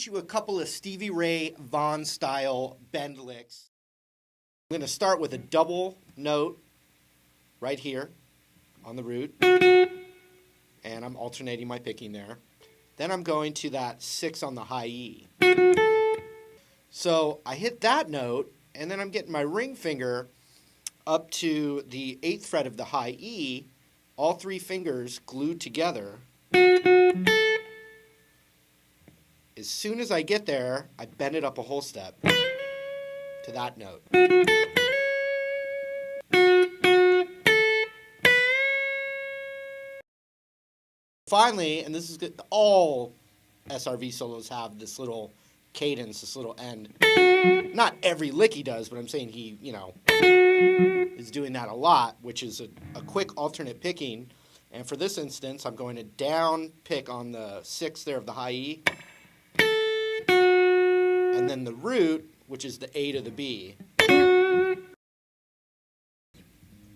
teach you a couple of Stevie Ray Vaughan style bend licks. I'm going to start with a double note right here on the root, and I'm alternating my picking there. Then I'm going to that 6 on the high E. So I hit that note, and then I'm getting my ring finger up to the 8th fret of the high E, all 3 fingers glued together. As soon as I get there, I bend it up a whole step to that note. Finally, and this is good, all SRV solos have this little cadence, this little end. Not every lick he does, but I'm saying he, is doing that a lot, which is a quick alternate picking. And for this instance, I'm going to down pick on the 6th there of the high E, and then the root, which is the A to the B.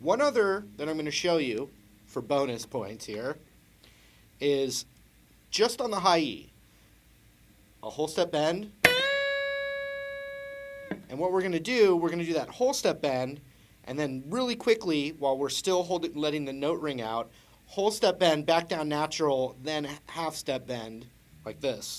One other that I'm going to show you for bonus points here is just on the high E, a whole step bend. And what we're going to do that whole step bend, and then really quickly, while we're still letting the note ring out, whole step bend, back down natural, then half step bend, like this.